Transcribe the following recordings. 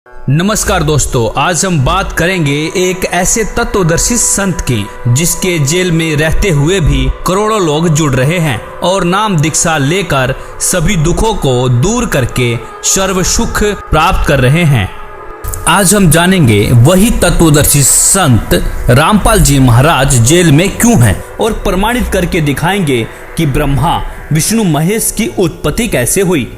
नमस्कार दोस्तों, आज हम बात करेंगे एक ऐसे तत्वदर्शी संत की जिसके जेल में रहते हुए भी करोड़ों लोग जुड़ रहे हैं और नाम दीक्षा लेकर सभी दुखों को दूर करके सर्व सुख प्राप्त कर रहे हैं। आज हम जानेंगे वही तत्वदर्शी संत रामपाल जी महाराज जेल में क्यों हैं और प्रमाणित करके दिखाएंगे कि ब्रह्मा विष्णु महेश की उत्पत्ति कैसे हुई,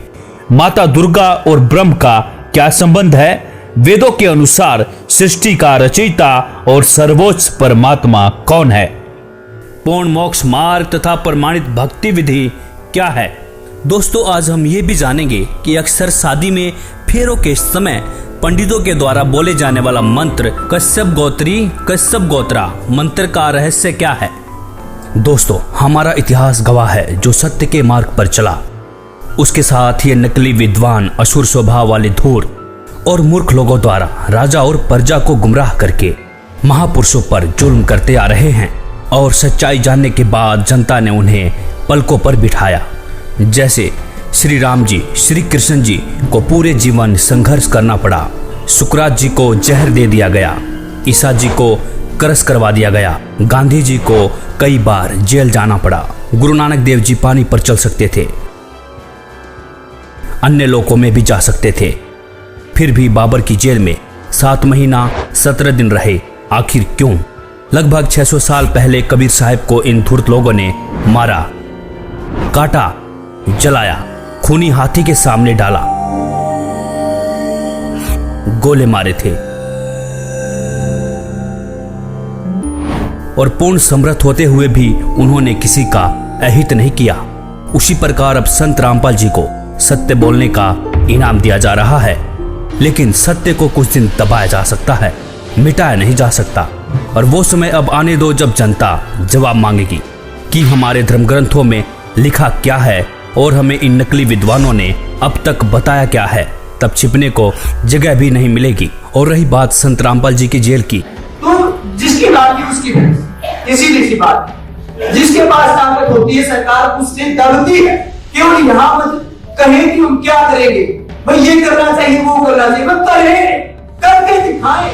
माता दुर्गा और ब्रह्म का क्या संबंध है, वेदों के अनुसार सृष्टि का रचयिता और सर्वोच्च परमात्मा कौन है, पूर्ण मोक्ष मार्ग तथा प्रमाणित भक्ति विधि क्या है। दोस्तों, आज हम ये भी जानेंगे कि अक्सर शादी में फेरों के समय पंडितों के द्वारा बोले जाने वाला मंत्र कश्यप गोत्री कश्यप गोत्रा मंत्र का रहस्य क्या है। दोस्तों, हमारा इतिहास गवाह है जो सत्य के मार्ग पर चला, उसके साथ ये नकली विद्वान असुर स्वभाव वाले धूर्त और मूर्ख लोगों द्वारा राजा और प्रजा को गुमराह करके महापुरुषों पर जुल्म करते आ रहे हैं और सच्चाई जानने के बाद जनता ने उन्हें पलकों पर बिठाया। जैसे श्री राम जी, श्री कृष्ण जी को पूरे जीवन संघर्ष करना पड़ा, सुकरात जी को जहर दे दिया गया, ईसा जी को करस करवा दिया गया, गांधी जी को कई बार जेल जाना पड़ा, गुरु नानक देव जी पानी पर चल सकते थे, अन्य लोकों में भी जा सकते थे, फिर भी बाबर की जेल में 7 महीना 17 दिन रहे। आखिर क्यों? लगभग 600 साल पहले कबीर साहब को इन धूर्त लोगों ने मारा, काटा, जलाया, खूनी हाथी के सामने डाला, गोले मारे थे और पूर्ण समर्थ होते हुए भी उन्होंने किसी का अहित नहीं किया। उसी प्रकार अब संत रामपाल जी को सत्य बोलने का इनाम दिया जा रहा है, लेकिन सत्य को कुछ दिन दबाया जा सकता है, मिटाया नहीं जा सकता। और वो समय अब आने दो जब जनता जवाब मांगेगी कि हमारे धर्म ग्रंथों में लिखा क्या है और हमें इन नकली विद्वानों ने अब तक बताया क्या है। तब छिपने को जगह भी नहीं मिलेगी। और रही बात संत रामपाल जी की जेल की, तो जिसकी बात की उसकी सीधी सी बात, जिसके पास ताकत होती है सरकार उससे दबती है। केवल यहाँ मत कहे कि हम क्या करेंगे, भाई ये करना चाहिए वो करना चाहिए, बस करें, करके दिखाएं।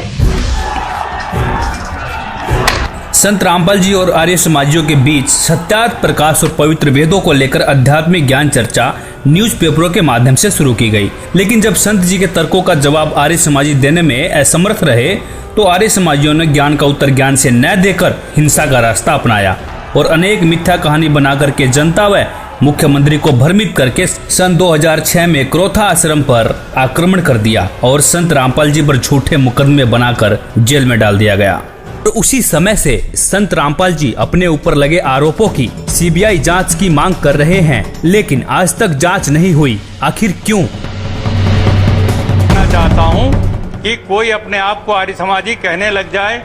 संत रामपाल जी और आर्य समाजियों के बीच सत्यार्थ प्रकाश और पवित्र वेदों को लेकर आध्यात्मिक ज्ञान चर्चा न्यूज़पेपरों के माध्यम से शुरू की गई। लेकिन जब संत जी के तर्कों का जवाब आर्य समाजी देने में असमर्थ रहे तो आर्य समाजियों ने ज्ञान का उत्तर ज्ञान से न देकर हिंसा का रास्ता अपनाया और अनेक मिथ्या कहानी बनाकर के जनता व मुख्यमंत्री को भ्रमित करके सन 2006 में क्रोथा आश्रम पर आक्रमण कर दिया और संत रामपाल जी पर झूठे मुकदमे बनाकर जेल में डाल दिया गया। तो उसी समय से संत रामपाल जी अपने ऊपर लगे आरोपों की सीबीआई जांच की मांग कर रहे हैं, लेकिन आज तक जांच नहीं हुई। आखिर क्यों? मैं चाहता हूं कि कोई अपने आप को आर्य समाजी कहने लग जाए,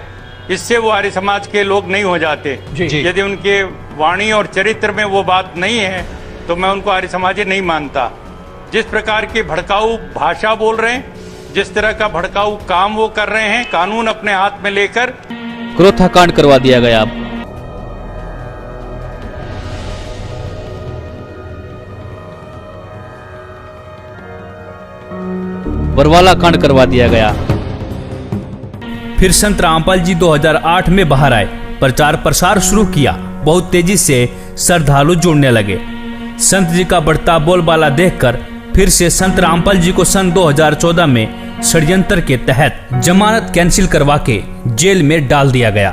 इससे वो आर्य समाज के लोग नहीं हो जाते। यदि उनके वाणी और चरित्र में वो बात नहीं है तो मैं उनको आर्य समाजी नहीं मानता। जिस प्रकार की भड़काऊ भाषा बोल रहे हैं, जिस तरह का भड़काऊ काम वो कर रहे हैं, कानून अपने हाथ में लेकर क्रोथा कांड करवा दिया गया। बरवाला कांड करवा दिया गया। फिर संत रामपाल जी 2008 में बाहर आए, प्रचार प्रसार शुरू किया, बहुत तेजी से श्रद्धालु जुड़ने लगे। संत जी का बढ़ता बोलबाला देखकर फिर से संत रामपाल जी को सन 2014 में षड्यंत्र के तहत जमानत कैंसिल करवा के जेल में डाल दिया गया।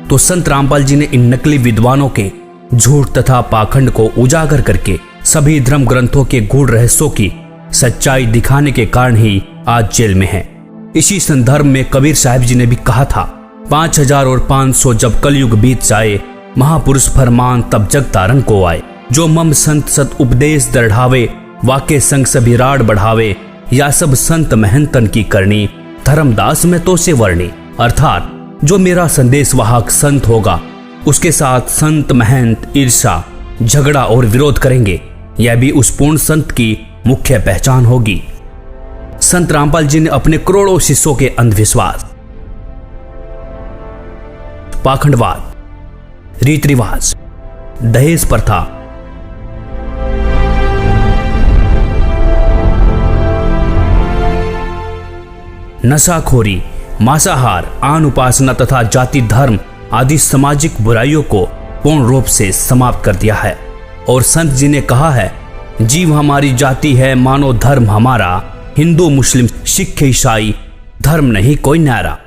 तो संत रामपाल जी ने इन नकली विद्वानों के झूठ तथा पाखंड को उजागर करके सभी धर्म ग्रंथों के गूढ़ रहस्यों की सच्चाई दिखाने के कारण ही आज जेल में है। इसी संदर्भ में कबीर साहब जी ने भी कहा था, 5000 और 500 जब कलयुग बीत जाए, महापुरुष फरमान तब जग तारन को आए, जो मम संत सत उपदेश दृढ़ावे, वाके संग सभी राड बढ़ावे, या सब संत महंतन की करनी, धर्मदास में तो से वर्णी। अर्थात जो मेरा संदेश वाहक संत होगा उसके साथ संत महंत ईर्षा, झगड़ा और विरोध करेंगे, यह भी उस पूर्ण संत की मुख्य पहचान होगी। संत रामपाल जी ने अपने करोड़ों शिष्यों के अंधविश्वास, पाखंडवाद, रीति रिवाज, दहेज प्रथा, नशाखोरी, मांसाहार, आन उपासना तथा जाति धर्म आदि सामाजिक बुराइयों को पूर्ण रूप से समाप्त कर दिया है। और संत जी ने कहा है, जीव हमारी जाति है, मानो धर्म हमारा, हिंदू मुस्लिम सिख ईसाई धर्म नहीं कोई न्यारा।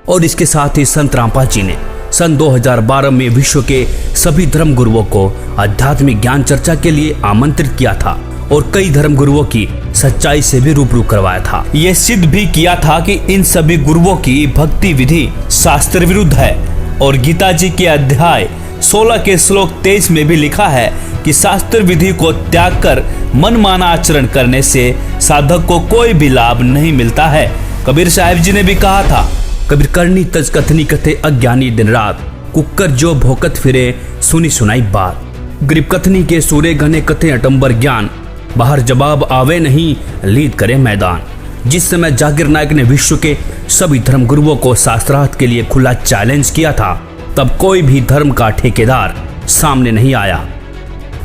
और इसके साथ ही संत रामपाल जी ने सन 2012 में विश्व के सभी धर्म गुरुओं को आध्यात्मिक ज्ञान चर्चा के लिए आमंत्रित किया था और कई धर्म गुरुओं की सच्चाई से भी रूबरू करवाया था। यह सिद्ध भी किया था कि इन सभी गुरुओं की भक्ति विधि शास्त्र विरुद्ध है। और गीता जी के अध्याय 16 के श्लोक 23 में भी लिखा है कि शास्त्र विधि को त्याग कर मनमाना आचरण करने से साधक को कोई भी लाभ नहीं मिलता है। कबीर साहिब जी ने भी कहा था, कबीर करनी तज कथनी कथे अज्ञानी दिन रात, कुकर जो भोकत फिरे सुनी सुनाई बात। गरीब कथनी के सूरे घने कथे अटंबर ज्ञान, बाहर जवाब आवे नहीं लीद करे मैदान। जिस समय जाकिर नायक ने विश्व के सभी धर्म गुरुओं को शास्त्रार्थ के लिए खुला चैलेंज किया था, तब कोई भी धर्म का ठेकेदार सामने नहीं आया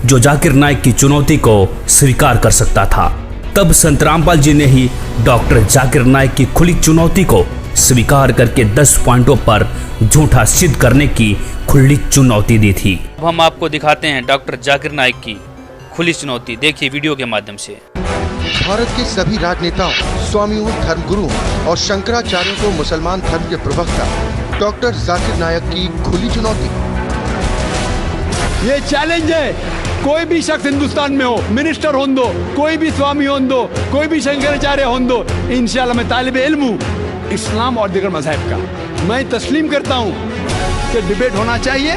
जो जाकिर नायक की चुनौती को स्वीकार कर सकता था। तब संत रामपाल जी ने ही डॉक्टर जाकिर नायक की खुली चुनौती को स्वीकार करके 10 पॉइंटों पर झूठा सिद्ध करने की खुली चुनौती दी थी। अब हम आपको दिखाते हैं डॉक्टर जाकिर नायक की खुली चुनौती, देखिए वीडियो के माध्यम से। भारत के सभी राजनेताओं, स्वामियों, धर्मगुरुओं और शंकराचार्यों को मुसलमान धर्म के प्रवक्ता डॉक्टर जाकिर नायक की खुली चुनौती। ये चैलेंज है, कोई भी शख्स हिंदुस्तान में हो, मिनिस्टर हों दो, कोई भी स्वामी हों दो, कोई भी शंकराचार्य हों दो, इंशाल्लाह मैं तालिबे इल्म हूँ इस्लाम और दीगर मज़हब का। मैं तस्लीम करता हूँ कि डिबेट होना चाहिए,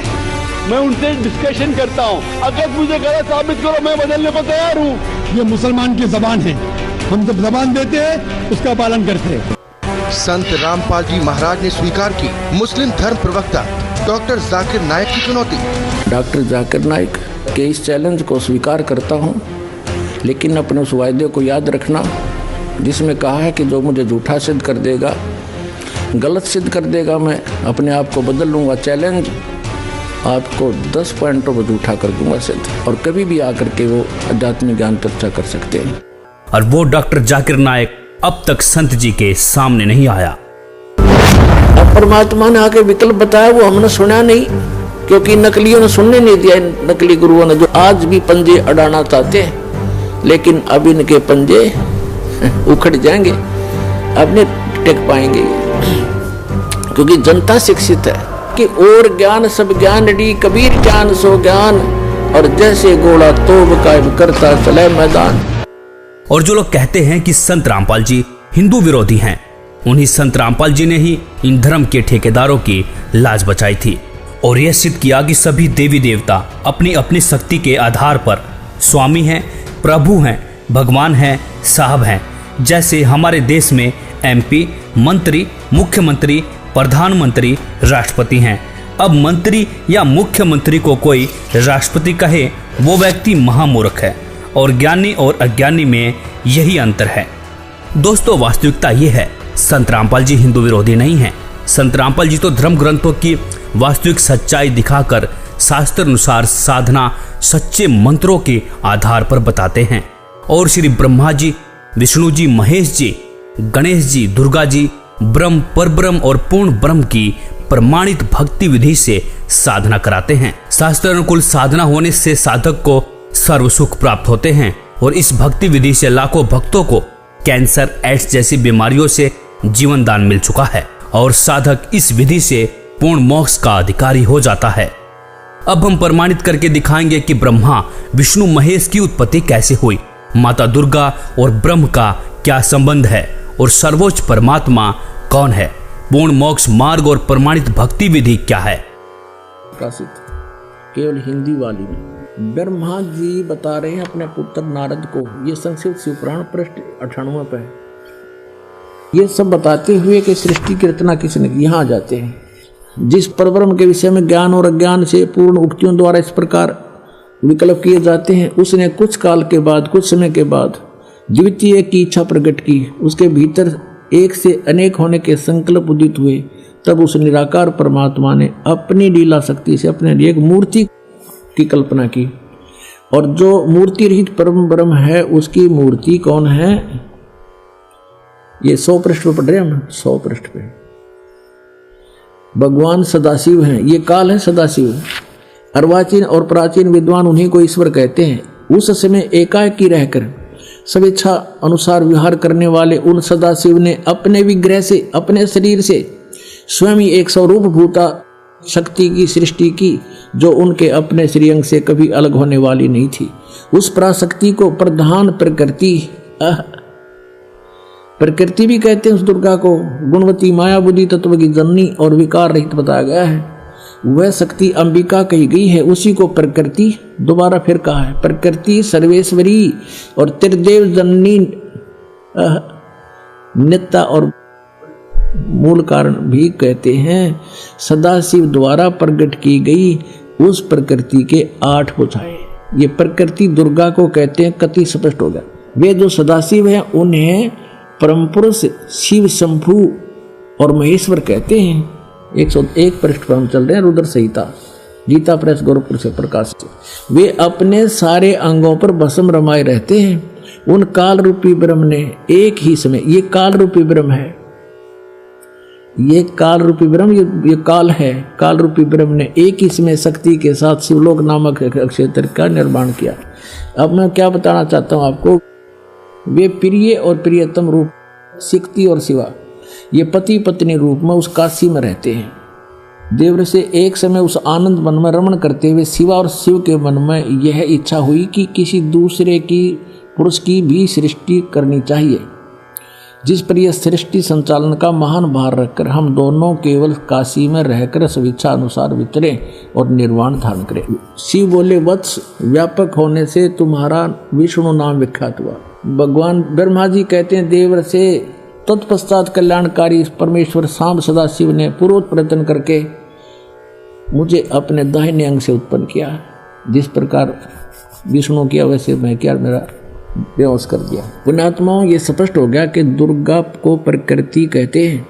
मैं उनसे डिस्कशन करता हूँ। अगर मुझे गलत साबित करो, मैं बदलने को तैयार हूँ। ये मुसलमान की जबान है, हम जब जबान देते हैं उसका पालन करते हैं। संत रामपाल जी महाराज ने स्वीकार की मुस्लिम धर्म प्रवक्ता डॉक्टर जाकिर नायक की चुनौती। डॉक्टर जाकिर नायक के इस चैलेंज को स्वीकार करता हूँ, लेकिन अपने उस वायदे को याद रखना जिसमें कहा है कि जो मुझे झूठा सिद्ध कर देगा, गलत सिद्ध कर देगा, मैं अपने आप को बदल लूँगा। चैलेंज आपको 10 पॉइंटों पर झूठा कर दूंगा सिद्ध, और कभी भी आकर के वो आध्यात्मिक ज्ञान चर्चा कर सकते हैं। और वो डॉक्टर जाकिर नायक अब तक संत जी के सामने नहीं आया। अब परमात्मा ने आके विकल्प बताया, वो हमने सुना नहीं, क्योंकि नकलियों ने सुनने नहीं दिया। नकली गुरुओं ने जो आज भी पंजे अड़ाना चाहते हैं, लेकिन अब इनके पंजे उखड़ जाएंगे, अब नहीं टेक पाएंगे, क्योंकि जनता शिक्षित है कि और ज्ञान सब ज्ञान डी, कबीर ज्ञान सो ज्ञान, और जैसे घोड़ा तोब कायम करता चले मैदान। और जो लोग कहते हैं कि संत रामपाल जी हिंदू विरोधी हैं, उन्हीं संत रामपाल जी ने ही इन धर्म के ठेकेदारों की लाज बचाई थी और यह सिद्ध किया कि सभी देवी देवता अपनी अपनी शक्ति के आधार पर स्वामी हैं, प्रभु हैं, भगवान हैं, साहब हैं। जैसे हमारे देश में MP, मंत्री, मुख्यमंत्री, प्रधानमंत्री, राष्ट्रपति हैं। अब मंत्री या मुख्यमंत्री को कोई राष्ट्रपति कहे, वो व्यक्ति महामूर्ख है, और ज्ञानी और अज्ञानी में यही अंतर है। दोस्तों, वास्तविकता ये है, संत रामपाल जी हिंदू विरोधी नहीं हैं। संत रामपाल जी तो धर्म ग्रंथों की वास्तविक सच्चाई दिखाकर शास्त्र अनुसार साधना सच्चे मंत्रों के आधार पर बताते हैं, और श्री ब्रह्मा जी, विष्णु जी, महेश जी, गणेश जी, दुर्गा जी ब्रह्म, परब्रह्म और पूर्ण ब्रह्म की प्रमाणित भक्ति विधि से साधना कराते हैं। शास्त्र अनुकूल साधना होने से साधक को सर्व सुख प्राप्त होते हैं, और इस भक्ति विधि से लाखों भक्तों को कैंसर, एड्स जैसी बीमारियों से जीवन दान मिल चुका है, और साधक इस विधि से पूर्ण मोक्ष का अधिकारी हो जाता है। अब हम प्रमाणित करके दिखाएंगे कि ब्रह्मा, विष्णु, महेश की उत्पत्ति कैसे हुई, माता दुर्गा और ब्रह्म का क्या संबंध है, और सर्वोच्च परमात्मा कौन है, पूर्ण मोक्ष मार्ग और प्रमाणित भक्ति विधि क्या है। प्रकाशित केवल हिंदी वाली में ब्रह्मा जी बता रहे हैं अपने पुत्र नारद को, ये संस्कृत शिवपुराण पृष्ठ 98 पे है। ये सब बताते हुए कि सृष्टि की रचना किसने की। यहाँ आ जाते हैं, जिस परब्रह्म के विषय में ज्ञान और अज्ञान से पूर्ण उक्तियों द्वारा इस प्रकार विकल्प किए जाते हैं, उसने कुछ काल के बाद, कुछ समय के बाद द्वितीय की इच्छा प्रकट की। उसके भीतर एक से अनेक होने के संकल्प उदित हुए। तब उस निराकार परमात्मा ने अपनी लीला शक्ति से अपने लिए एक मूर्ति की कल्पना की, और जो मूर्ति रहित परम ब्रह्म है, उसकी मूर्ति कौन है, ये 100 पृष्ठ पे पढ़ रहे हैं हम, 100 पृष्ठ पे। भगवान सदाशिव हैं, ये काल है सदाशिव। अर्वाचीन और प्राचीन विद्वान उन्हीं को ईश्वर कहते हैं। उस समय एकाकी रहकर स्वेच्छा अनुसार विहार करने वाले उन सदाशिव ने अपने विग्रह से, अपने शरीर से स्वयं ही एक स्वरूप भूता शक्ति की सृष्टि की, जो उनके अपने श्रीअंग से कभी अलग होने वाली नहीं थी। उस पराशक्ति को प्रधान प्रकृति भी कहते हैं। उस दुर्गा को गुणवती माया बुद्धि तत्व की जननी और विकार रहित बताया गया है। वह शक्ति अंबिका कही गई है, उसी को प्रकृति दोबारा फिर कहा है। प्रकृति सर्वेश्वरी और त्रिदेव जननी नित्या और मूल कारण भी कहते हैं। सदाशिव द्वारा प्रकट की गई उस प्रकृति के 8 भुजाएं, ये प्रकृति दुर्गा को कहते हैं। कति स्पष्ट हो गया। वे जो सदाशिव हैं उन्हें परम पुरुष शिव शंभु और महेश्वर कहते हैं। 101 पृष्ठ पर हम चल रहे हैं, रुद्र संहिता, गीता प्रेस गोरखपुर से प्रकाशित। वे अपने सारे अंगों पर भस्म रमाए रहते हैं। उन काल रूपी ब्रह्म ने एक ही समय, ये काल रूपी ब्रह्म है, ये काल रूपी ब्रह्म, ये काल है, काल रूपी ब्रह्म ने एक ही समय शक्ति के साथ शिवलोक नामक क्षेत्र का निर्माण किया। अब मैं क्या बताना चाहता हूं आपको, वे प्रिय और प्रियतम रूप शक्ति और शिवा, ये पति पत्नी रूप में उस काशी में रहते हैं। देव से एक समय उस आनंद मन में रमण करते हुए शिवा और शिव के मन में यह इच्छा हुई कि किसी दूसरे की पुरुष की भी सृष्टि करनी चाहिए, जिस पर यह सृष्टि संचालन का महान भार रखकर हम दोनों केवल काशी में रहकर स्वेच्छा अनुसार विचरे और निर्वाण धारण करें। शिव बोले, वत्स व्यापक होने से तुम्हारा विष्णु नाम विख्यात हुआ। भगवान ब्रह्मा जी कहते हैं, देवर से तत्पश्चात कल्याणकारी परमेश्वर सांब सदाशिव ने पूर्वोत्तर प्रयत्न करके मुझे अपने दाहिने अंग से उत्पन्न किया। जिस प्रकार विष्णु किया वैसे मैं किया, मेरा बेहोश कर दिया। पुण्यात्माओं, ये स्पष्ट हो गया कि दुर्गा को प्रकृति कहते हैं।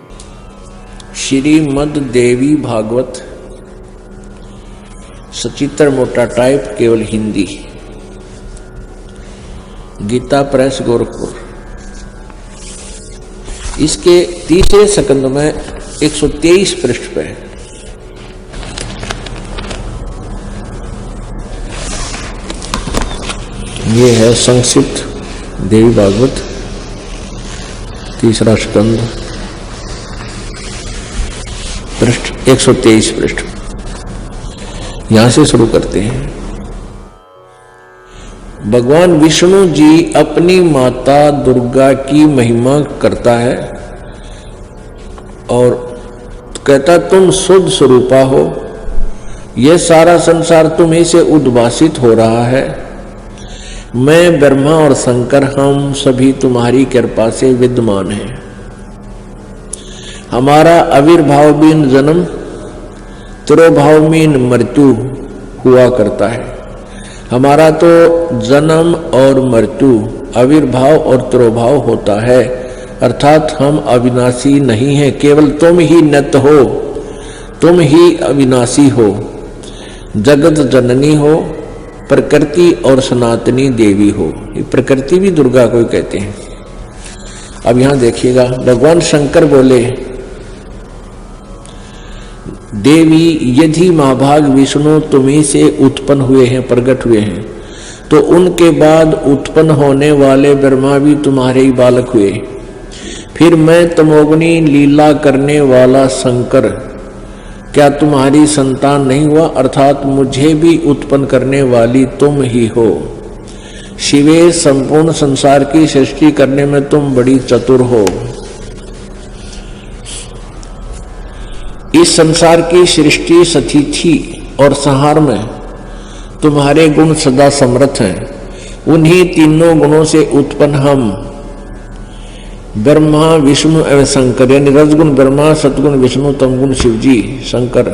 श्रीमद् देवी भागवत सचित्र मोटा टाइप, केवल हिंदी, गीता प्रेस गोरखपुर। इसके तीसरे स्कंद में 123 पृष्ठ पे ये है संक्षिप्त देवी भागवत तीसरा स्कंद, पृष्ठ 123 पृष्ठ। यहां से शुरू करते हैं। भगवान विष्णु जी अपनी माता दुर्गा की महिमा करता है और कहता, तुम शुद्ध स्वरूपा हो, यह सारा संसार तुम्हीं से उद्भासित हो रहा है। मैं ब्रह्मा और शंकर हम सभी तुम्हारी कृपा से विद्यमान हैं। हमारा आविर्भाव बिन जन्म, तिरोभाव बिन मृत्यु हुआ करता है। हमारा तो जन्म और मृत्यु, आविर्भाव और तिरोभाव होता है, अर्थात हम अविनाशी नहीं हैं। केवल तुम ही नित्य हो, तुम ही अविनाशी हो, जगत जननी हो, प्रकृति और सनातनी देवी हो। ये प्रकृति भी दुर्गा को ही कहते हैं। अब यहां देखिएगा, भगवान शंकर बोले, देवी यदि महाभाग विष्णु तुम्हीं से उत्पन्न हुए हैं, प्रकट हुए हैं, तो उनके बाद उत्पन्न होने वाले ब्रह्मा भी तुम्हारे ही बालक हुए। फिर मैं तमोगुनी लीला करने वाला शंकर क्या तुम्हारी संतान नहीं हुआ, अर्थात मुझे भी उत्पन्न करने वाली तुम ही हो। शिवे, संपूर्ण संसार की सृष्टि करने में तुम बड़ी चतुर हो। इस संसार की सृष्टि, स्थिति और संहार में तुम्हारे गुण सदा समर्थ हैं। उन्हीं तीनों गुणों से उत्पन्न हम ब्रह्मा, विष्णु एवं शंकर, यानी रजगुण ब्रह्मा, सतगुण विष्णु, तमगुण शिव जी शंकर,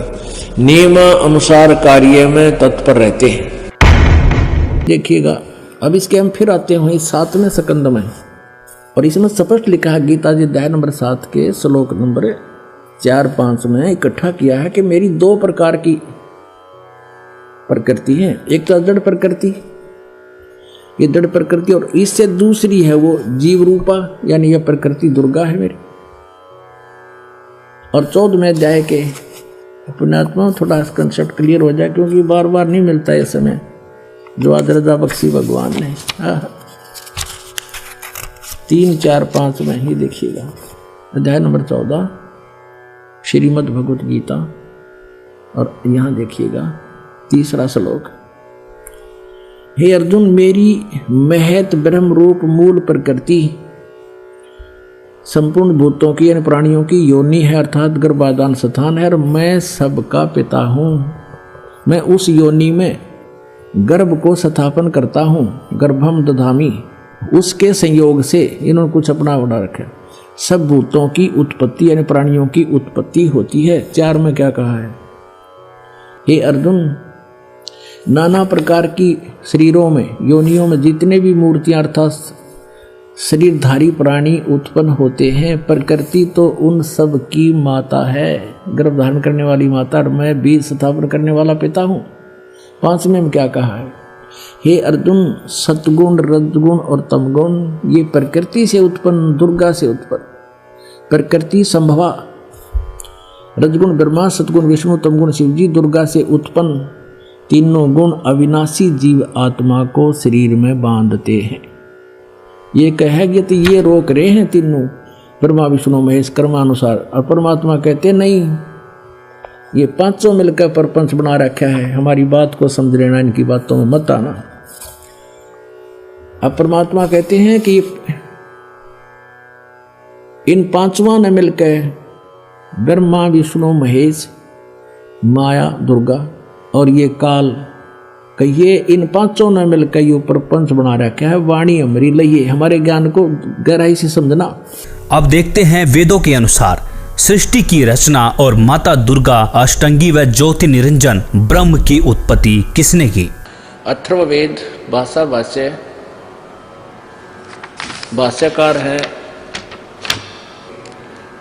नियम अनुसार कार्य में तत्पर रहते हैं। देखिएगा, अब इसके हम फिर आते हैं 7वें स्कंद में, और इसमें स्पष्ट लिखा है, गीता जी अध्याय नंबर 7 के श्लोक नंबर 4-5 में इकट्ठा किया है कि मेरी 2 प्रकार की प्रकृति है। एक तो जड़ प्रकृति, ये जड़ प्रकृति, और इससे दूसरी है वो जीव रूपा, यानी यह प्रकृति दुर्गा है मेरी। और 14वें अध्याय के अपने आत्मा में थोड़ा कंसेप्ट क्लियर हो जाए, क्योंकि बार बार नहीं मिलता ये समय जो आज रजा बख्शी भगवान ने। 3, 4, 5 में ही देखिएगा। अध्याय नंबर 14 श्रीमद् भगवत गीता, और यहां देखिएगा 3रा श्लोक। हे अर्जुन, मेरी महत ब्रह्म रूप मूल प्रकृति संपूर्ण भूतों की यानी प्राणियों की योनि है, अर्थात गर्भाधान स्थान है, और मैं सबका पिता हूं। मैं उस योनि में गर्भ को स्थापन करता हूं, गर्भम दधामी। उसके संयोग से इन्होंने कुछ अपना बना रखा। सब भूतों की उत्पत्ति यानी प्राणियों की उत्पत्ति होती है। 4 में क्या कहा है? हे अर्जुन, नाना प्रकार की शरीरों में योनियों में जितने भी मूर्तियां अर्थात शरीरधारी प्राणी उत्पन्न होते हैं, प्रकृति तो उन सब की माता है, गर्भ धारण करने वाली माता, और मैं बीज स्थापन करने वाला पिता हूं। 5वें में क्या कहा है? हे अर्जुन, सतगुण रजगुण और तमगुण ये प्रकृति से उत्पन्न, दुर्गा से उत्पन्न। प्रकृति संभवा, रजगुण ब्रह्मा, सतगुण विष्णु, तमगुण शिव जी, दुर्गा से उत्पन्न तीनों गुण अविनाशी जीव आत्मा को शरीर में बांधते हैं। ये कहेंगे तो ये रोक रहे हैं तीनों, ब्रह्मा विष्णु महेश कर्मानुसार, और परमात्मा कहते नहीं, ये 500 मिलकर परपंच बना रखा है, हमारी बात को समझ लेना, इनकी बातों में मत आना। अब परमात्मा कहते हैं कि इन 5वां ने मिलकर ब्रह्मा विष्णु महेश माया दुर्गा और ये काल कहिए, इन 5 ने मिलकर ये प्रपंच बना रखा है। वाणी हमारी लइए, हमारे ज्ञान को गहराई से समझना। अब देखते हैं वेदों के अनुसार सृष्टि की रचना और माता दुर्गा अष्टंगी व ज्योति निरंजन ब्रह्म की उत्पत्ति किसने की? अथर्ववेद भाषा भाष्य, भाष्यकार है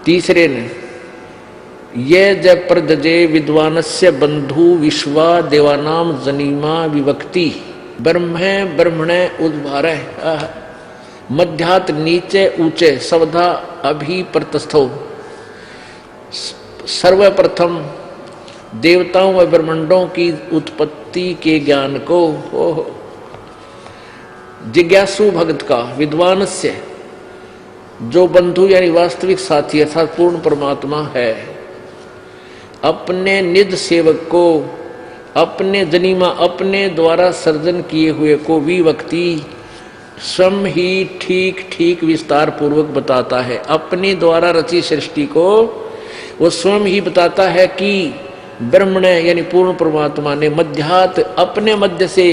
3रे ने, ये जब प्रदजे विद्वानस्य बंधु विश्वा देवानाम जनीमा विभक्ति ब्रह्मे ब्रह्मणे उद्भारे मध्यात नीचे ऊंचे सवधा अभी प्रतस्थो। सर्वप्रथम देवताओं व ब्रह्मांडों की उत्पत्ति के ज्ञान को जिज्ञासु भक्त का, विद्वानस्य जो बंधु यानी वास्तविक साथी अर्थात पूर्ण परमात्मा है, अपने निज सेवक को, अपने जनीमा अपने द्वारा सर्जन किए हुए को विभक्ति स्वयं ही ठीक ठीक विस्तार पूर्वक बताता है। अपने द्वारा रची सृष्टि को वो स्वयं ही बताता है कि ब्रह्मण यानी पूर्ण परमात्मा ने मध्यात अपने मध्य से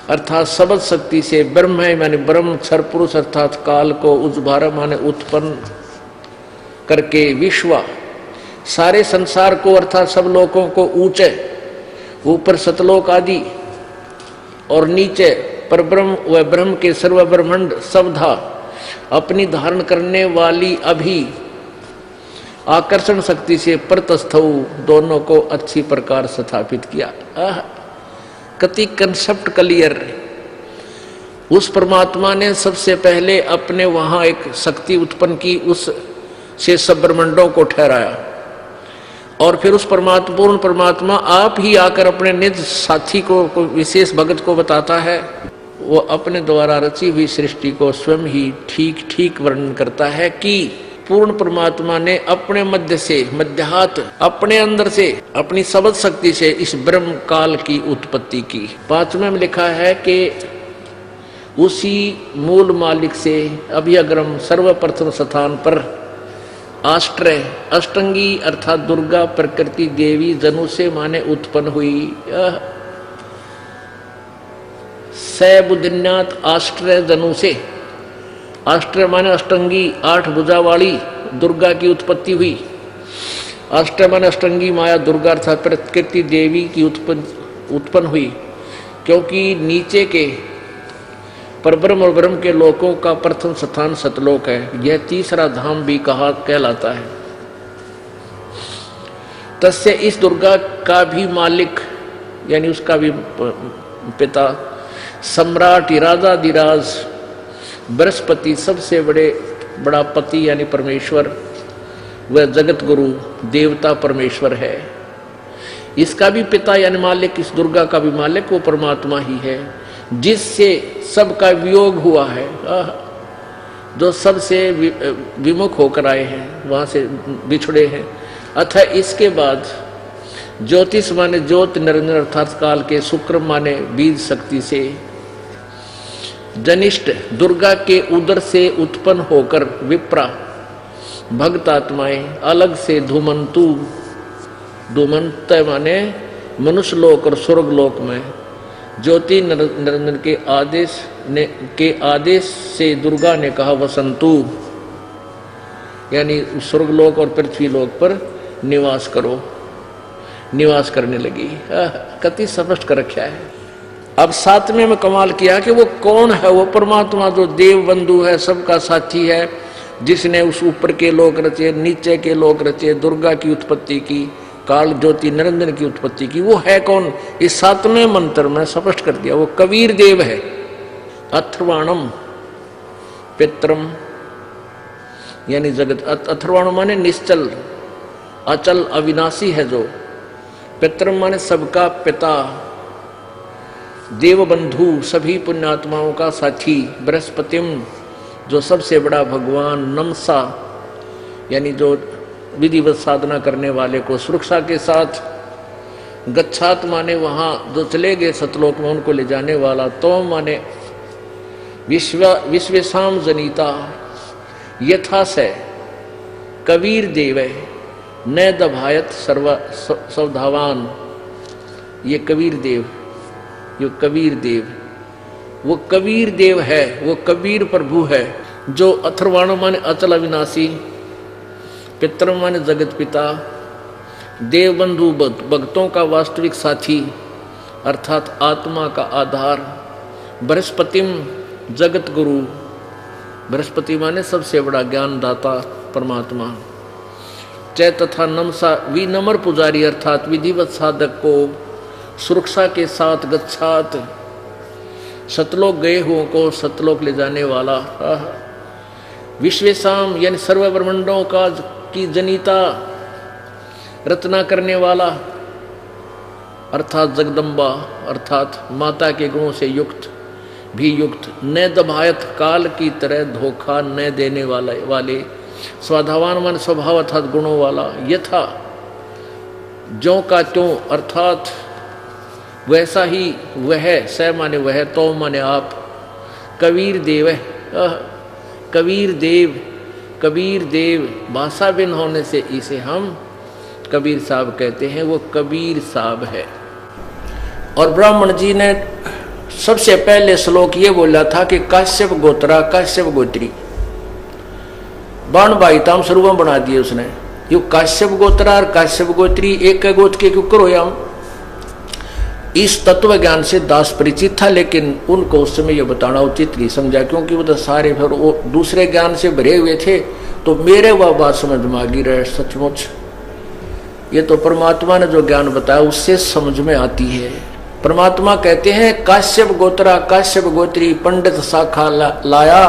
अर्थात सबद शक्ति से ब्रह्म माने ब्रह्म क्षर पुरुष अर्थात काल को उद्भार माने उत्पन्न करके विश्व सारे संसार को अर्थात सब लोगों को ऊंचे ऊपर सतलोक आदि और नीचे परब्रह्म व ब्रह्म के सर्व ब्रह्मांड सबधा अपनी धारण करने वाली अभी आकर्षण शक्ति से प्रतस्थ दोनों को अच्छी प्रकार स्थापित किया। कति कंसेप्ट क्लियर। उस परमात्मा ने सबसे पहले अपने वहां एक शक्ति उत्पन्न की, उस से सब ब्रह्मांडों को ठहराया और फिर उस परमात्मा पूर्ण परमात्मा आप ही आकर अपने निज साथी को विशेष भगत को बताता है। वो अपने द्वारा रची हुई सृष्टि को स्वयं ही ठीक ठीक वर्णन करता है कि पूर्ण परमात्मा ने अपने मध्य से मध्यात अपने अंदर से अपनी सबद शक्ति से इस ब्रह्म काल की उत्पत्ति की। 5वें में लिखा है कि उसी मूल मालिक से अभ्यग्रम सर्वप्रथम स्थान पर आष्ट्रय अष्टंगी अर्थात दुर्गा प्रकृति देवी जनु से माने उत्पन्न हुई। सैबुद्धिन्यात आष्ट्रय जनु से, आष्ट्रय माने अष्टंगी 8 भुजा वाली दुर्गा की उत्पत्ति हुई। आष्ट्रय माने अष्टंगी माया दुर्गा अर्थात प्रकृति देवी की उत्पन्न हुई, क्योंकि नीचे के परब्रह्म और ब्रह्म के लोकों का प्रथम स्थान सतलोक है। यह तीसरा धाम भी कहलाता है। तस्य इस दुर्गा का भी मालिक यानी उसका भी पिता सम्राट राजाधिराज बृहस्पति सबसे बड़ा पति यानी परमेश्वर, वह जगत गुरु देवता परमेश्वर है। इसका भी पिता यानी मालिक, इस दुर्गा का भी मालिक वो परमात्मा ही है, जिससे सबका वियोग हुआ है, जो सबसे विमुख होकर आए हैं, वहां से बिछड़े हैं। अतः इसके बाद ज्योतिष माने ज्योत निरंजन अर्थात काल के, शुक्र माने बीज शक्ति से, जनिष्ठ दुर्गा के उदर से उत्पन्न होकर विप्रा भक्त आत्माएं अलग से धूमंतु, धूमंत माने मनुष्य लोक और स्वर्ग लोक में ज्योति निरंजन के आदेश से दुर्गा ने कहा वसंतु, यानी स्वर्गलोक और पृथ्वी लोक पर निवास करो, निवास करने लगी। कति स्पष्ट कर रखा है। अब सातवें में कमाल किया कि वो कौन है, वो परमात्मा जो देव बंधु है, सबका साथी है, जिसने उस ऊपर के लोक रचे, नीचे के लोक रचे, दुर्गा की उत्पत्ति की, काल ज्योति निरंजन की उत्पत्ति की, वो है कौन? इस सातवें मंत्र में स्पष्ट कर दिया, वो कबीर देव है। अथर्वाणम पित्रम यानी जगत, अथर्वाणम माने निश्चल अचल अविनाशी है जो, पित्रम माने सबका पिता, देव बंधु सभी पुण्यात्माओं का साथी, बृहस्पतिम जो सबसे बड़ा भगवान, नमसा यानी जो विधिवत साधना करने वाले को सुरक्षा के साथ, गच्छात माने वहां जो चले गए सतलोक में उनको ले जाने वाला, तो माने विश्वेशाम जनिता यथा से कबीर देव न दभायत सवधावान, ये कबीर देव, ये कबीर देव, वो कबीर देव है, वो कबीर प्रभु है, जो अथर्वाण माने अचल अविनाशी, पितर माने जगत पिता, देव बंधु भक्तों का वास्तविक साथी अर्थात आत्मा का आधार, बृहस्पतिम जगत गुरु, बृहस्पति माने सबसे बड़ा ज्ञानदाता परमात्मा, चै तथा नमसा विनम्र पुजारी अर्थात विधिवत साधक को सुरक्षा के साथ गच्छात सतलोक गए हुओं को सतलोक ले जाने वाला, विश्वेशाम यानी सर्व ब्रह्मांडों का की जनिता रचना करने वाला अर्थात जगदम्बा अर्थात माता के गुणों से युक्त भी युक्त, न दभायत काल की तरह धोखा न देने वाले, स्वाधावान मन स्वभाव अर्थात गुणों वाला, यथा ज्यों का त्यों अर्थात वैसा ही वह, स माने वह, तो माने आप, कबीर देव है, कबीर देव, कबीर देव भाषा भिन्न होने से इसे हम कबीर साहब कहते हैं, वो कबीर साहब है। और ब्राह्मण जी ने सबसे पहले श्लोक ये बोला था कि काश्यप गोत्रा काश्यप गोत्री, बाण बाईताम स्वरूप बना दिए उसने, यू काश्यप गोत्रा और काश्यप गोत्री एक गोत्र के क्यों करो याम। इस तत्व ज्ञान से दास परिचित था, लेकिन उनको उस समय यह बताना उचित नहीं समझा, क्योंकि वो तो सारे फिर वो दूसरे ज्ञान से भरे हुए थे, तो मेरे वह बात समझ में आ गई रहे। सचमुच ये तो परमात्मा ने जो ज्ञान बताया उससे समझ में आती है। परमात्मा कहते हैं काश्यप गोत्रा काश्यप गोत्री पंडित शाखा लाया,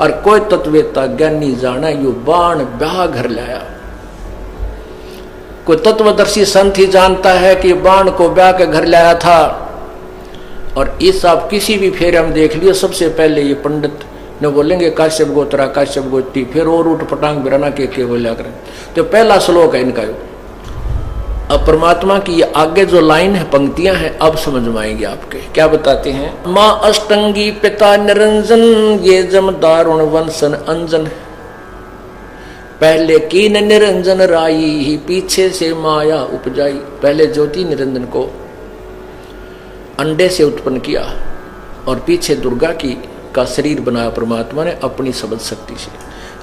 और कोई तत्ववेत्ता ज्ञानी जाना यू बाण ब्याह घर लाया। कोई तत्वदर्शी संत ही जानता है कि बाण को ब्याह के घर लाया था। और इस आप किसी भी फेरे हम देख लियो, सबसे पहले ये पंडित ने बोलेंगे काश्यप गोत्रा काश्यप गोत्री, फिर और उठ पटांग बिराना के बोलिया करें। तो पहला श्लोक है इनका। अब परमात्मा की ये आगे जो लाइन है, पंक्तियां हैं, अब समझ में आएंगे आपके। क्या बताते हैं? माँ अष्टंगी पिता निरंजन, ये जम दारुण वंशन अंजन, पहले कीन निरंजन राई ही पीछे से माया उपजाई। पहले ज्योति निरंजन को अंडे से उत्पन्न किया और पीछे दुर्गा का शरीर बनाया परमात्मा ने अपनी शब्द शक्ति से,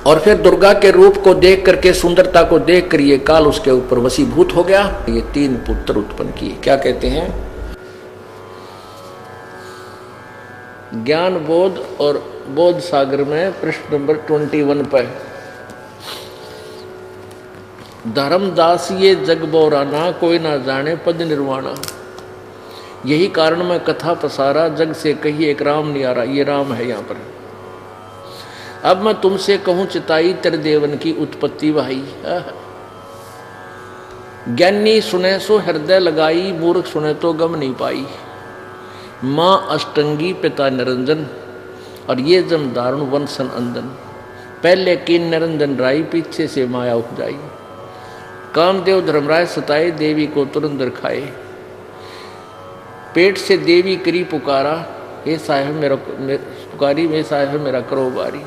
और फिर दुर्गा के रूप को देख करके, सुंदरता को देख कर ये काल उसके ऊपर वशीभूत हो गया। ये 3 पुत्र उत्पन्न किए। क्या कहते हैं? ज्ञान बोध और बोध सागर में पृष्ठ नंबर 21 पर, धर्मदास ये जग बोराना, कोई ना जाने पद निर्वाणा। यही कारण मैं कथा पसारा, जग से कही एक राम नहीं आ रहा। ये राम है यहाँ पर। अब मैं तुमसे कहूँ चिताई तेरे देवन की उत्पत्ति भाई। ज्ञानी सुने सो हृदय लगाई, मूर्ख सुने तो गम नहीं पाई। माँ अष्टंगी पिता निरंजन, और ये जम दारुण वंशन अंदन। पहले कीन निरंजन राई, पीछे से माया उपजाई। कामदेव धर्मराय सताए, देवी को तुरंत रखाए। पेट से देवी करी पुकारा, हे साहेब मेरा पुकारी, मे साहेब मेरा करो बारी।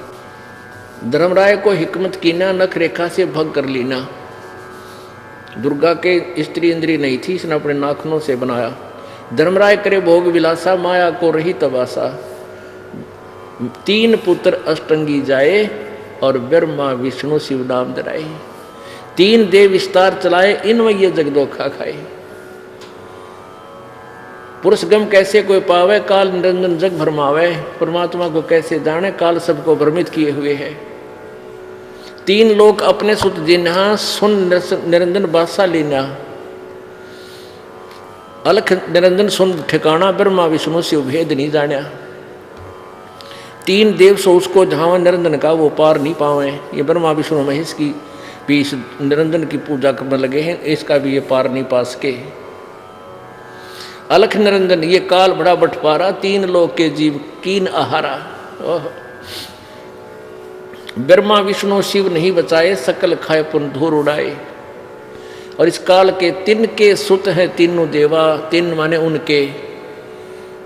धर्मराय को हिकमत कीना, नख रेखा से भग कर लीना। दुर्गा के स्त्री इंद्री नहीं थी, इसने अपने नाखनों से बनाया। धर्मराय करे भोग विलासा, माया को रही तबासा। 3 पुत्र अष्टंगी जाए, और ब्रह्मा विष्णु शिव नाम धराए। 3 देव विस्तार चलाए, इनमें ये जगदोखा खाए। पुरुष गम कैसे कोई पावे, काल निरंजन जग भरमावे। परमात्मा को कैसे जाने, काल सबको भ्रमित किए हुए है। 3 लोक अपने सुत जिन्हा, सुन निरंजन बादशाह लीना। अलख निरंजन सुन ठिकाना, ब्रह्मा विष्णु शिव भेद नहीं जाना। 3 देव सो उसको झावा, निरंजन का वो पार नहीं पावे। ये ब्रह्मा विष्णु महेश की भी इस निरंजन की पूजा करने लगे हैं, इसका भी ये पार नहीं पा सके। अलख निरंजन ये काल बड़ा बटपारा, 3 लोक के जीव कीन आहारा। ब्रह्मा विष्णु शिव नहीं बचाए, सकल खाए पुन धूर उड़ाए। और इस काल के 3 के सुत हैं तीनों देवा। 3 माने उनके,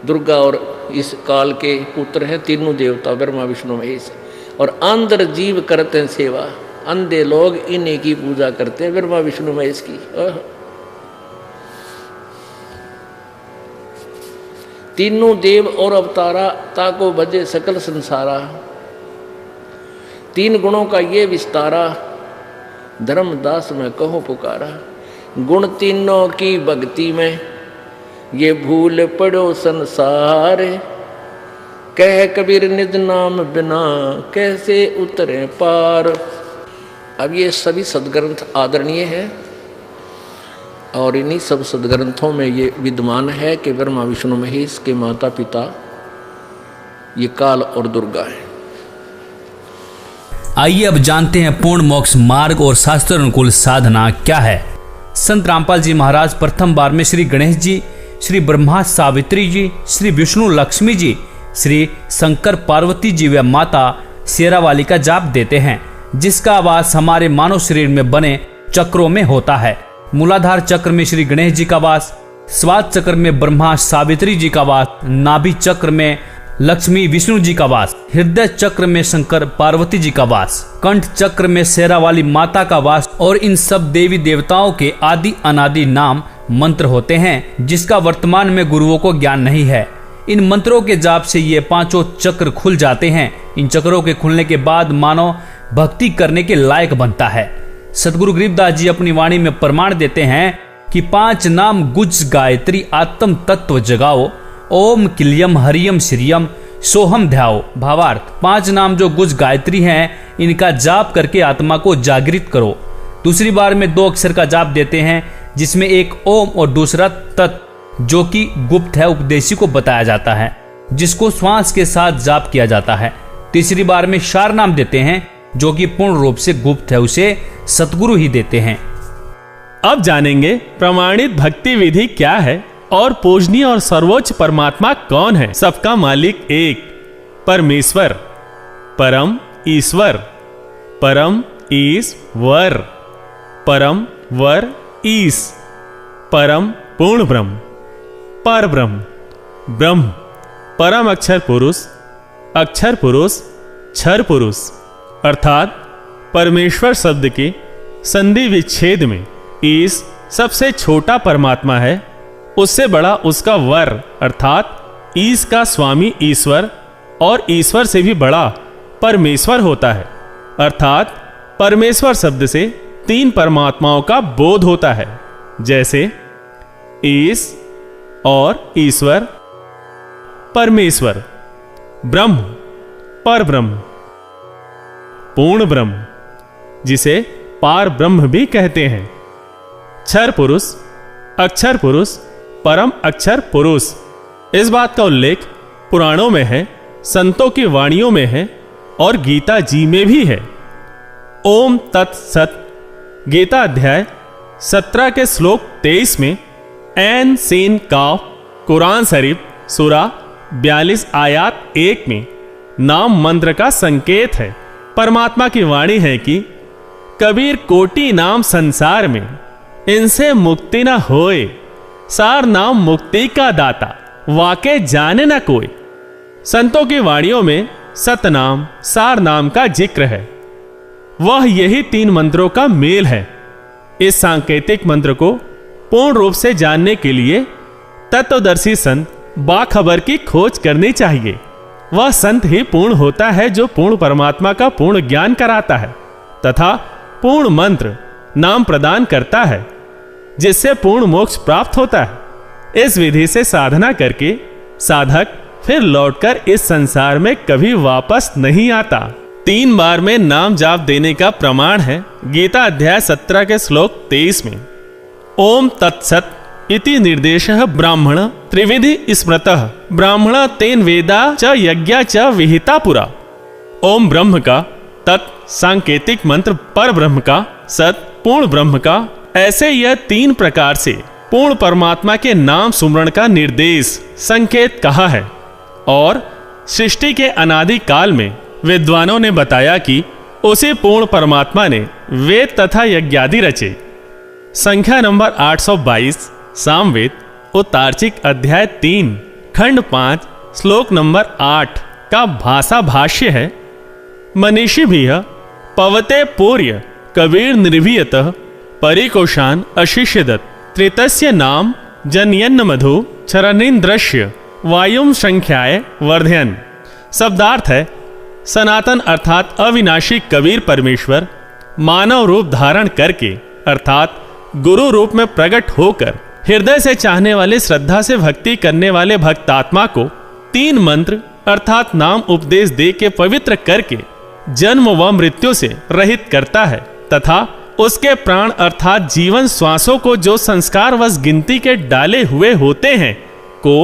दुर्गा और इस काल के पुत्र हैं तीनों देवता, ब्रह्मा विष्णु महेश। और अंदर जीव करते हैं सेवा, अंधे लोग इन्हीं की पूजा करते हैं, ब्रह्मा विष्णु महेश की। 3 देव और अवतारा, ताको भजे सकल संसारा। 3 गुणों का ये विस्तारा, धर्मदास में कहो पुकारा। गुण 3 की भक्ति में, ये भूल पड़ो संसार। कह कबीर निज नाम बिना, कैसे उतरे पार। अब ये सभी सदग्रंथ आदरणीय है, और इन्हीं सब सदग्रंथों में ये विद्यमान है कि ब्रह्मा विष्णु महेश के माता पिता ये काल और दुर्गा है। आइए अब जानते हैं पूर्ण मोक्ष मार्ग और शास्त्र अनुकूल साधना क्या है। संत रामपाल जी महाराज प्रथम बार में श्री गणेश जी, श्री ब्रह्मा सावित्री जी, श्री विष्णु लक्ष्मी जी, श्री शंकर पार्वती जी व माता शेरावाली का जाप देते हैं, जिसका आवास हमारे मानव शरीर में बने चक्रों में होता है। मूलाधार चक्र में श्री गणेश जी का वास, स्वाद चक्र में ब्रह्मा सावित्री जी का वास, नाभि चक्र में लक्ष्मी विष्णु जी का वास, हृदय चक्र में शंकर पार्वती जी का वास, कंठ चक्र में शेरावाली माता का वास। और इन सब देवी देवताओं के आदि अनादि नाम मंत्र होते हैं, जिसका वर्तमान में गुरुओं को ज्ञान नहीं है। इन मंत्रों के जाप से ये 5 चक्र खुल जाते हैं। इन चक्रों के खुलने के बाद मानव भक्ति करने के लायक बनता है। सदगुरु गरीबदास जी अपनी वाणी में प्रमाण देते हैं कि 5 नाम गुज गायत्री आत्म तत्व जगाओ, ओम किलियम हरियम श्रियम सोहम ध्याओ। भावार्थ, 5 नाम जो गुज गायत्री हैं, इनका जाप करके आत्मा को जागृत करो। दूसरी बार में 2 अक्षर का जाप देते हैं, जिसमें एक ओम और दूसरा तत्, जो कि गुप्त है, उपदेशी को बताया जाता है, जिसको श्वास के साथ जाप किया जाता है। तीसरी बार में 4 नाम देते हैं, जो कि पूर्ण रूप से गुप्त है, उसे सतगुरु ही देते हैं। अब जानेंगे प्रमाणित भक्ति विधि क्या है और पूजनीय और सर्वोच्च परमात्मा कौन है। सबका मालिक एक परमेश्वर, परम ईश्वर, परम ईश्वर, परम वर ईश, परम पूर्ण ब्रह्म, पर ब्रह्म, ब्रह्म, परम अक्षर पुरुष, क्षर पुरुष। अर्थात परमेश्वर शब्द के संधि विच्छेद में ईश सबसे छोटा परमात्मा है, उससे बड़ा उसका वर अर्थात ईश का स्वामी ईश्वर, और ईश्वर से भी बड़ा परमेश्वर होता है। अर्थात परमेश्वर शब्द से 3 परमात्माओं का बोध होता है, जैसे ईश और ईश्वर, परमेश्वर, ब्रह्म, पर ब्रह्म, पूर्ण ब्रह्म, जिसे पार ब्रह्म भी कहते हैं, क्षर पुरुष, अक्षर पुरुष, परम अक्षर पुरुष। इस बात का उल्लेख पुराणों में है, संतों की वाणियों में है और गीता जी में भी है। ओम तत्सत गीता अध्याय 17 के श्लोक 23 में ऐन सीन काफ कुरान शरीफ सूरा 42 आयत 1 में नाम मंत्र का संकेत है। परमात्मा की वाणी है कि कबीर कोटि नाम संसार में, इनसे मुक्ति न होए, सार नाम मुक्ति का दाता, वाके जाने न कोई। संतों की वाणियों में सतनाम सार नाम का जिक्र है। वह यही 3 मंत्रों का मेल है। इस सांकेतिक मंत्र को पूर्ण रूप से जानने के लिए तत्वदर्शी संत बाखबर की खोज करनी चाहिए। वह संत ही पूर्ण होता है जो पूर्ण परमात्मा का पूर्ण ज्ञान कराता है तथा पूर्ण मंत्र नाम प्रदान करता है, जिससे पूर्ण मोक्ष प्राप्त होता है। इस विधि से साधना करके साधक फिर लौटकर इस संसार में कभी वापस नहीं आता। 3 बार में नाम जाप देने का प्रमाण है गीता अध्याय 17 के श्लोक 23 में ओम तत्सत इति निर्देशः ब्राह्मण त्रिविधि स्मृतः ब्राह्मण तेन वेदा च यज्ञा च विहिता पुरा। ओम ब्रह्म का, तत् सांकेतिक मंत्र पर ब्रह्म का, सत पूर्ण ब्रह्म का, ऐसे यह 3 प्रकार से पूर्ण परमात्मा के नाम सुमरण का निर्देश संकेत कहा है। और सृष्टि के अनादि काल में विद्वानों ने बताया कि उसी पूर्ण परमात्मा ने वेद तथा यज्ञादि रचे। संख्या नंबर 822 सामवेद उत्तार्चिक अध्याय 3 खंड 5 श्लोक नंबर 8 का भाषा भाष्य है। मनीषी भी पवते पूर्य कबीर निर्भीयतः परिकोशान अशिष्यदत् त्रितस्य नाम जनयन्न मधु चरणीन्द्रस्य वायुम संख्याय वर्धयन। शब्दार्थ है, सनातन अर्थात अविनाशी कबीर परमेश्वर मानव रूप धारण करके अर्थात गुरु रूप में प्रकट होकर हृदय से चाहने वाले श्रद्धा से भक्ति करने वाले भक्तात्मा को 3 मंत्र अर्थात नाम उपदेश दे के पवित्र करके जन्म व मृत्यु से रहित करता है तथा उसके प्राण अर्थात जीवन श्वासों को जो संस्कार वश गिनती के डाले हुए होते हैं को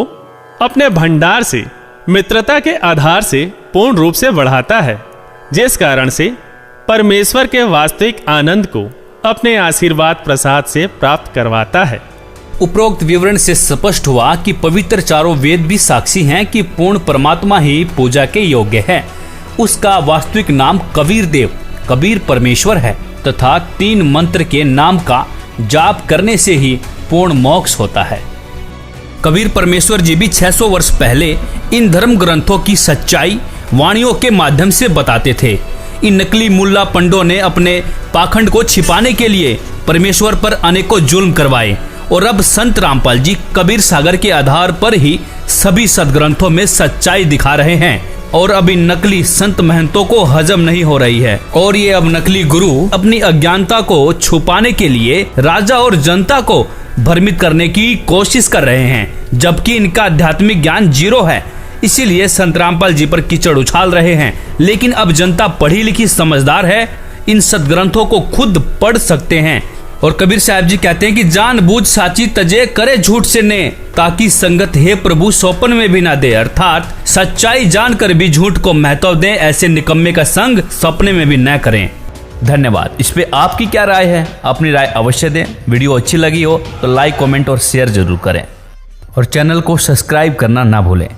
अपने भंडार से मित्रता के आधार से पूर्ण रूप से बढ़ाता है, जिस कारण से परमेश्वर के वास्तविक आनंद को अपने आशीर्वाद प्रसाद से प्राप्त करवाता है। उपरोक्त विवरण से स्पष्ट हुआ कि पवित्र चारों वेद भी साक्षी हैं कि पूर्ण परमात्मा ही पूजा के योग्य है। उसका वास्तविक नाम कबीर देव कबीर परमेश्वर है तथा 3 मंत्र के नाम का जाप करने से ही पूर्ण मोक्ष होता है। कबीर परमेश्वर जी भी 600 वर्ष पहले इन धर्म ग्रंथों की सच्चाई वाणियों के माध्यम से बताते थे। इन नकली मुल्ला पंडों ने अपने पाखंड को छिपाने के लिए परमेश्वर पर अनेकों जुल्म करवाए और अब संत रामपाल जी कबीर सागर के आधार पर ही सभी सदग्रंथों में सच्चाई दिखा रहे हैं और अब इन नकली संत महंतों को हजम नहीं हो रही है और ये अब नकली गुरु अपनी अज्ञानता को छुपाने के लिए राजा और जनता को भ्रमित करने की कोशिश कर रहे हैं, जबकि इनका आध्यात्मिक ज्ञान 0 है। इसीलिए संत रामपाल जी पर कीचड़ उछाल रहे हैं। लेकिन अब जनता पढ़ी लिखी समझदार है, इन सदग्रंथों को खुद पढ़ सकते हैं। और कबीर साहब जी कहते हैं कि जानबूझ साची तजे करे झूठ से ने, ताकि संगत हे प्रभु सौपन में भी ना दे। अर्थात सच्चाई जानकर भी झूठ को महत्व दें, ऐसे निकम्मे का संग सपने में भी न करें। धन्यवाद। इस पे आपकी क्या राय है? अपनी राय अवश्य दें। वीडियो अच्छी लगी हो तो लाइक, कमेंट और शेयर जरूर करें और चैनल को सब्सक्राइब करना ना भूलें।